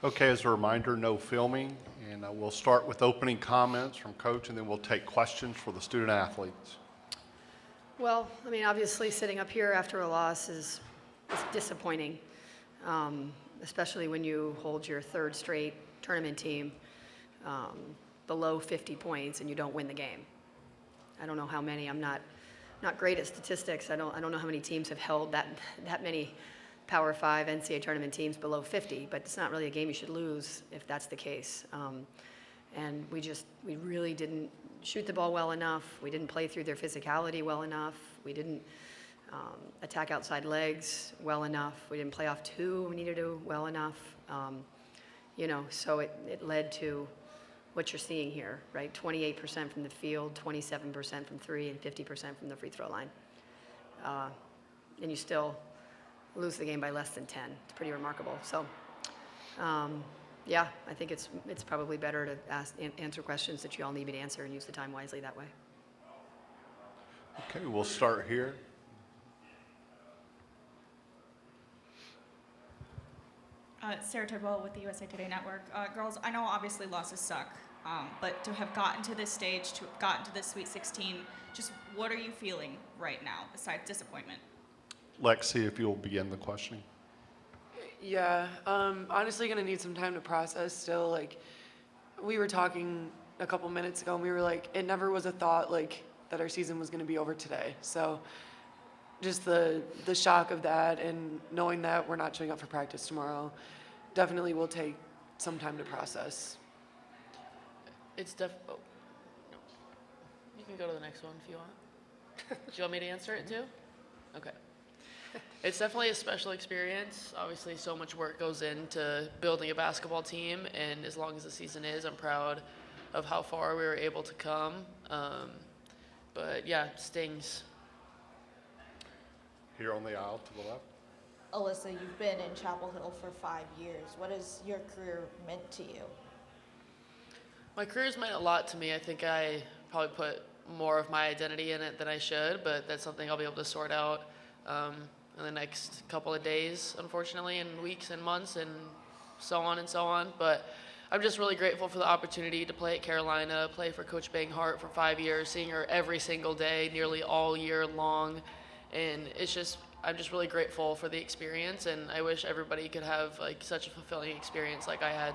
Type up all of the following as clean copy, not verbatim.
Okay, as a reminder, no filming, and we'll start with opening comments from Coach, and then we'll take questions for the student athletes. Well, I mean, obviously sitting up here after a loss is disappointing, especially when you hold your third straight tournament team below 50 points and you don't win the game. I don't know how many. I'm not great at statistics. I don't know how many teams have held that many Power 5 NCAA tournament teams below 50, but it's not really a game you should lose if that's the case. And we really didn't shoot the ball well enough. We didn't play through their physicality well enough. We didn't attack outside legs well enough. We didn't play off two we needed to well enough. So it led to what you're seeing here, right? 28% from the field, 27% from three, and 50% from the free throw line. And you still lose the game by less than 10. It's pretty remarkable. So, yeah, I think it's probably better to answer questions that you all need me to answer and use the time wisely that way. Okay, we'll start here. Sarah Tidwell with the USA Today Network. Girls, I know obviously losses suck, but to have gotten to this stage, to have gotten to this Sweet 16, just what are you feeling right now besides disappointment? Lexi, if you'll begin the questioning. Yeah, honestly gonna need some time to process still. Like, we were talking a couple minutes ago and we were like, it never was a thought like that our season was gonna be over today. So just the shock of that and knowing that we're not showing up for practice tomorrow definitely will take some time to process. It's oh, no. You can go to the next one if you want. Do you want me to answer it too? Okay. It's definitely a special experience. Obviously, so much work goes into building a basketball team, and as long as the season is, I'm proud of how far we were able to come. But yeah, it stings. Here on the aisle to the left. Alyssa, you've been in Chapel Hill for 5 years. What has your career meant to you? My career's meant a lot to me. I think I probably put more of my identity in it than I should, but that's something I'll be able to sort out in the next couple of days, unfortunately, and weeks and months and so on and so on. But I'm just really grateful for the opportunity to play at Carolina, play for Coach Banghart for 5 years, seeing her every single day, nearly all year long. And I'm just really grateful for the experience, and I wish everybody could have like such a fulfilling experience like I had.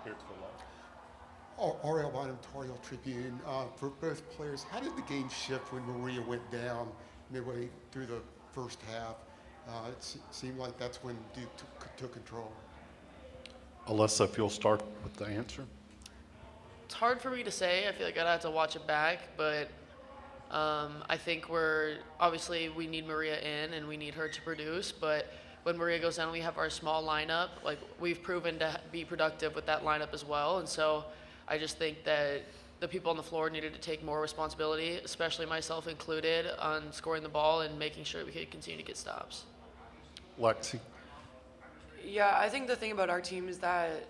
Here to the left. Ariel Bynum, Toriel Tribune. For both players, how did the game shift when Maria went down midway through the first half? It seemed like that's when Duke took control. Alyssa, if you'll start with the answer. It's hard for me to say. I feel like I'd have to watch it back, but I think we need Maria in and we need her to produce, but when Maria goes down, we have our small lineup. Like, we've proven to be productive with that lineup as well, and so I just think that the people on the floor needed to take more responsibility, especially myself included, on scoring the ball and making sure we could continue to get stops. Lexi. Yeah, I think the thing about our team is that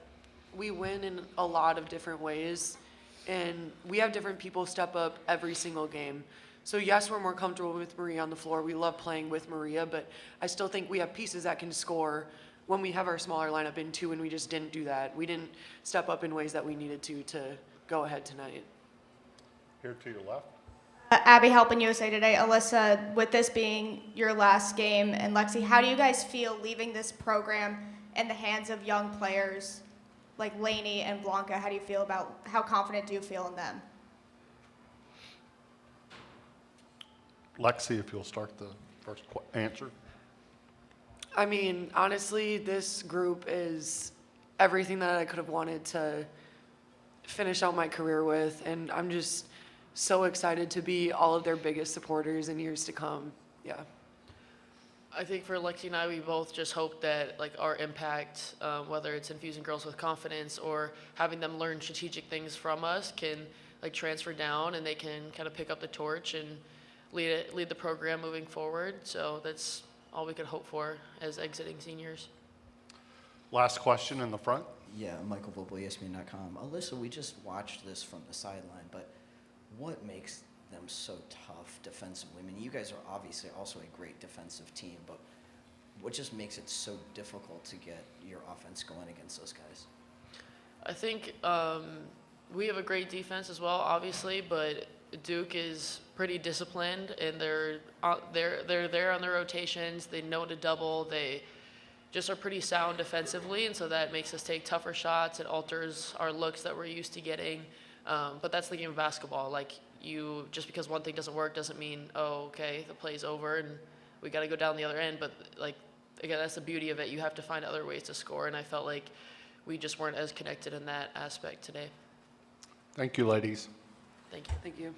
we win in a lot of different ways, and we have different people step up every single game. So yes, we're more comfortable with Maria on the floor. We love playing with Maria, but I still think we have pieces that can score when we have our smaller lineup in too, and we just didn't do that. We didn't step up in ways that we needed to go ahead tonight. Here to your left. Abby helping USA Today. Alyssa, with this being your last game, and Lexi, how do you guys feel leaving this program in the hands of young players like Lainey and Blanca? How do you feel about, how confident do you feel in them? Lexi, if you'll start the first answer. I mean, honestly, this group is everything that I could have wanted to finish out my career with, and I'm just so excited to be all of their biggest supporters in years to come. Yeah. I think for Lexi and I, we both just hope that like our impact, whether it's infusing girls with confidence or having them learn strategic things from us, can like transfer down and they can kind of pick up the torch and lead the program moving forward. So that's all we could hope for as exiting seniors. Last question in the front. Yeah, Michael Vogel, ESPN.com. Alyssa, we just watched this from the sideline, but what makes them so tough defensively? I mean, you guys are obviously also a great defensive team, but what just makes it so difficult to get your offense going against those guys? I think we have a great defense as well, obviously, but Duke is pretty disciplined, and they're there on their rotations. They know to double. They just are pretty sound defensively, and so that makes us take tougher shots. It alters our looks that we're used to getting. But that's the game of basketball. Like, just because one thing doesn't work doesn't mean, oh, okay, the play's over and we got to go down the other end. But like, again, that's the beauty of it. You have to find other ways to score, and I felt like we just weren't as connected in that aspect today. Thank you, ladies. Thank you. Thank you.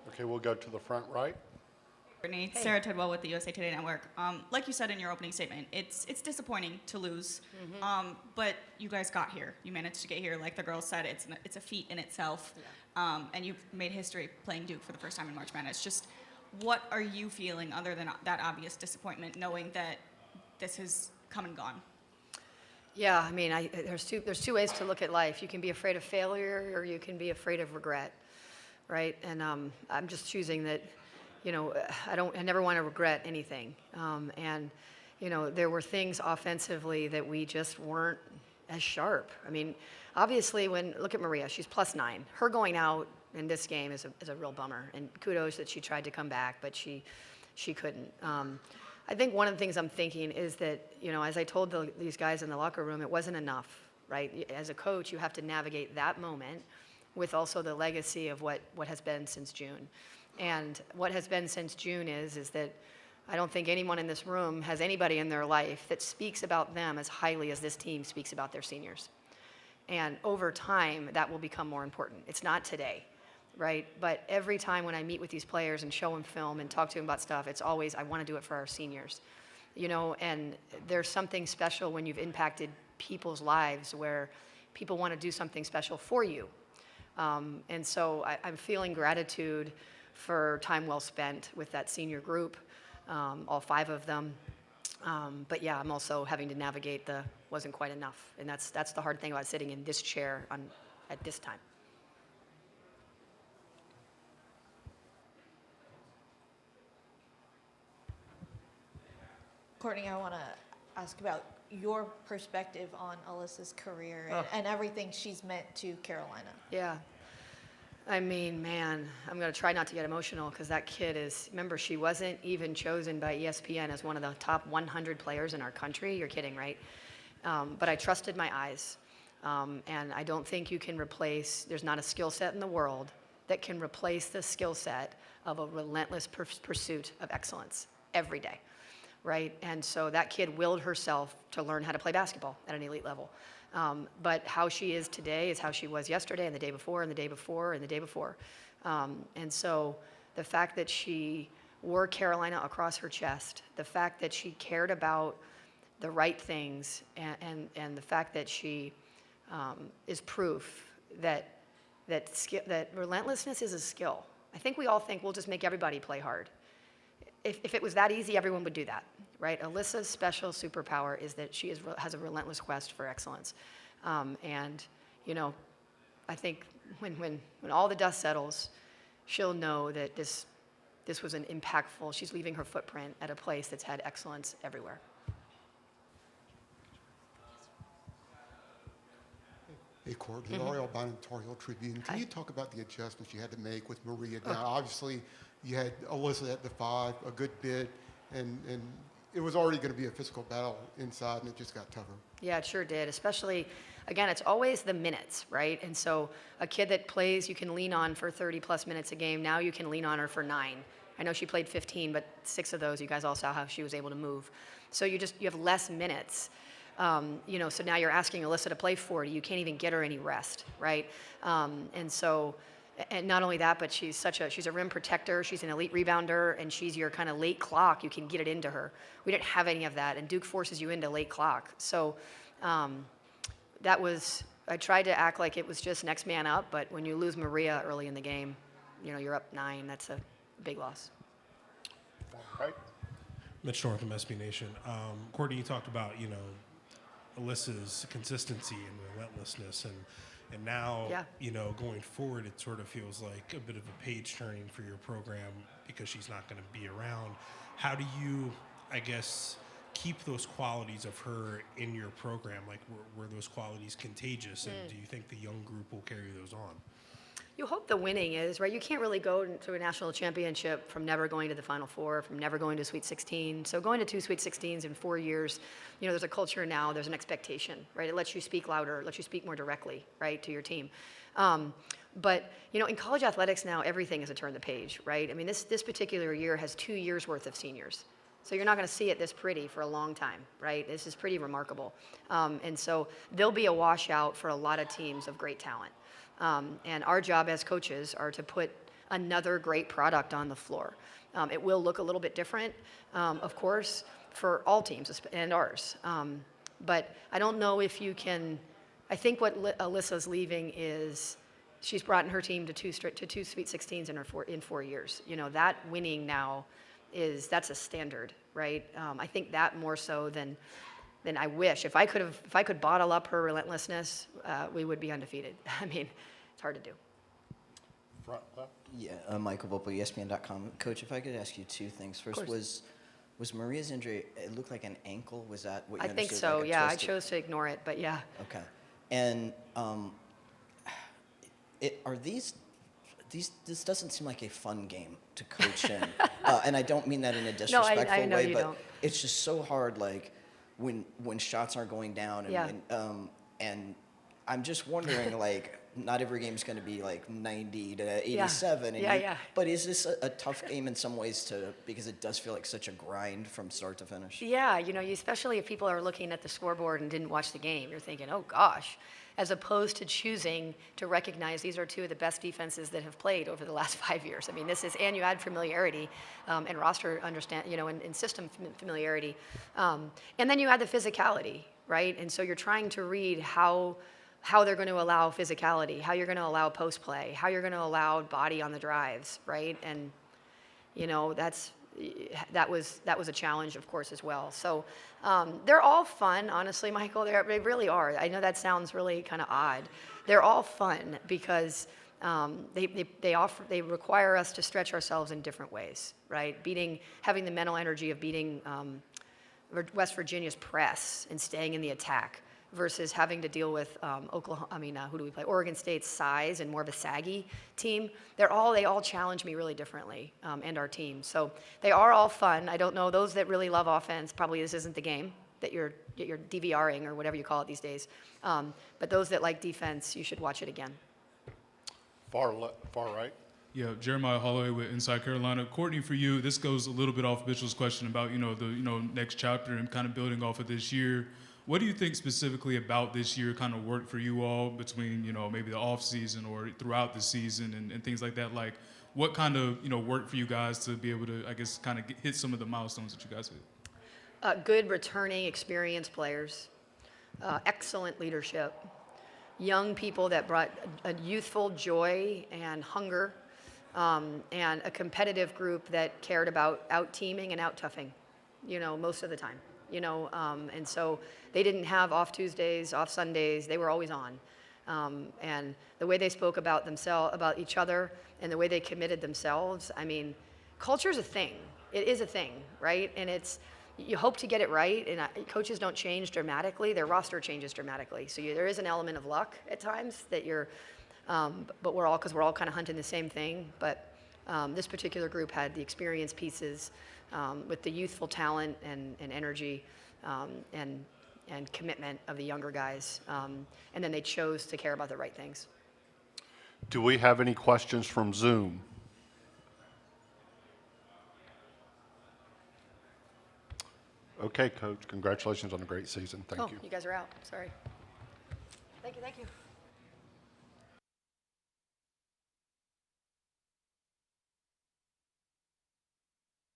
Okay, we'll go to the front right. Courtney, Sarah Tidwell with the USA Today Network. Like you said in your opening statement, it's disappointing to lose, but you guys got here. You managed to get here. Like the girls said, it's a feat in itself, and you've made history playing Duke for the first time in March Madness. Just what are you feeling other than that obvious disappointment, knowing that this has come and gone? Yeah, I mean, there's two ways to look at life. You can be afraid of failure, or you can be afraid of regret, right? And I'm just choosing that. I never want to regret anything. And there were things offensively that we just weren't as sharp. I mean, obviously, look at Maria, she's +9. Her going out in this game is a real bummer. And kudos that she tried to come back, but she couldn't. I think one of the things I'm thinking is that, as I told these guys in the locker room, it wasn't enough, right? As a coach, you have to navigate that moment with also the legacy of what has been since June. And what has been since June is that I don't think anyone in this room has anybody in their life that speaks about them as highly as this team speaks about their seniors. And over time, that will become more important. It's not today, right? But every time when I meet with these players and show them film and talk to them about stuff, it's always, I want to do it for our seniors. And there's something special when you've impacted people's lives where people want to do something special for you. And so I'm feeling gratitude for time well spent with that senior group, all 5 of them. But yeah, I'm also having to navigate the wasn't quite enough. And that's the hard thing about sitting in this chair at this time. Courtney, I want to ask about your perspective on Alyssa's career and everything she's meant to Carolina. Yeah. I mean, man, I'm going to try not to get emotional because that kid remember, she wasn't even chosen by ESPN as one of the top 100 players in our country. You're kidding, right? But I trusted my eyes. And I don't think you can there's not a skill set in the world that can replace the skill set of a relentless pursuit of excellence every day, right? And so that kid willed herself to learn how to play basketball at an elite level. But how she is today is how she was yesterday and the day before and the day before and the day before. And so the fact that she wore Carolina across her chest, the fact that she cared about the right things, and the fact that she is proof that relentlessness is a skill. I think we all think we'll just make everybody play hard. If it was that easy, everyone would do that, right? Alyssa's special superpower is that she has a relentless quest for excellence. And, I think when all the dust settles, she'll know that this was an impactful, she's leaving her footprint at a place that's had excellence everywhere. Hey, Courtney, Oriole Bonitorial Tribune. Can you talk about the adjustments you had to make with Maria down? Obviously, you had Alyssa at the 5 a good bit, and it was already going to be a physical battle inside, and it just got tougher. Yeah, it sure did. Especially, again, it's always the minutes, right? And so a kid that plays, you can lean on for 30-plus minutes a game. Now you can lean on her for 9. I know she played 15, but 6 of those, you guys all saw how she was able to move. So you have less minutes. So now you're asking Alyssa to play 40. You can't even get her any rest, right? And not only that, but she's a rim protector. She's an elite rebounder, and she's your kind of late clock. You can get it into her. We didn't have any of that, and Duke forces you into late clock. So I tried to act like it was just next man up, but when you lose Maria early in the game, you're up 9. That's a big loss. Right. Mitch Northam, SB Nation. Courtney, you talked about, Alyssa's consistency and relentlessness, and now, Yeah. going forward, it sort of feels like a bit of a page turning for your program because she's not going to be around. How do you, I guess, keep those qualities of her in your program? Like, were those qualities contagious, and do you think the young group will carry those on? You hope the winning is, right? You can't really go to a national championship from never going to the Final Four, from never going to Sweet 16. So going to 2 Sweet 16s in 4 years, there's a culture now, there's an expectation, right? It lets you speak louder, it lets you speak more directly, right, to your team. But in college athletics now, everything is a turn the page, right? I mean, this particular year has 2 years worth of seniors. So you're not going to see it this pretty for a long time, right? This is pretty remarkable. And so there'll be a washout for a lot of teams of great talent. And our job as coaches are to put another great product on the floor. It will look a little bit different, of course, for all teams and ours. But I don't know if you can. I think what Alyssa's leaving is she's brought in her team to two Sweet 16s in 4 years. That winning now that's a standard, right? I think that more so than I wish. If I could bottle up her relentlessness, we would be undefeated. I mean, it's hard to do. Front left. Yeah, Michael Volpe, ESPN.com. Coach, if I could ask you two things. First, was Maria's injury, it looked like an ankle? Was that what you I think understood, so, like a yeah. I twisted- chose to ignore it, but yeah. Okay. And this doesn't seem like a fun game to coach in. And I don't mean that in a disrespectful I know way, you but don't. it's just so hard, like, when shots aren't going down. And, Yeah. and I'm just wondering, like, not every game's going to be like 90 to 87. Yeah, yeah. But is this a tough game in some ways because it does feel like such a grind from start to finish? Yeah, especially if people are looking at the scoreboard and didn't watch the game, you're thinking, oh gosh, as opposed to choosing to recognize these are two of the best defenses that have played over the last 5 years. I mean, and you add familiarity and roster understand, and system familiarity. And then you add the physicality, right? And so you're trying to read how they're going to allow physicality, how you're going to allow post play, how you're going to allow body on the drives, right? And that was a challenge, of course, as well. So they're all fun, honestly, Michael. They really are. I know that sounds really kind of odd. They're all fun because they require us to stretch ourselves in different ways, right? Having the mental energy of beating West Virginia's press and staying in the attack, versus having to deal with who do we play? Oregon State's size and more of a saggy team. They all challenge me really differently, and our team. So they are all fun. I don't know, those that really love offense, probably this isn't the game that you're DVRing or whatever you call it these days. But those that like defense, you should watch it again. Far right. Yeah, Jeremiah Holloway with Inside Carolina. Courtney, for you, this goes a little bit off Mitchell's question about, the next chapter and kind of building off of this year. What do you think specifically about this year kind of worked for you all between, maybe the off season or throughout the season and things like that? Like, what kind of, worked for you guys to be able to, I guess, kind of hit some of the milestones that you guys hit? Good returning experienced players, excellent leadership, young people that brought a youthful joy and hunger, and a competitive group that cared about out-teaming and out-toughing, most of the time. And so they didn't have off Tuesdays, off Sundays. They were always on. And the way they spoke about themselves, about each other, and the way they committed themselves, I mean, culture's a thing. It is a thing, right? And you hope to get it right, and coaches don't change dramatically. Their roster changes dramatically. So there is an element of luck at times that but because we're all kind of hunting the same thing. But this particular group had the experience pieces, with the youthful talent and energy and commitment of the younger guys. And then they chose to care about the right things. Do we have any questions from Zoom? Okay, Coach, congratulations on a great season. Thank you. You guys are out. Sorry. Thank you.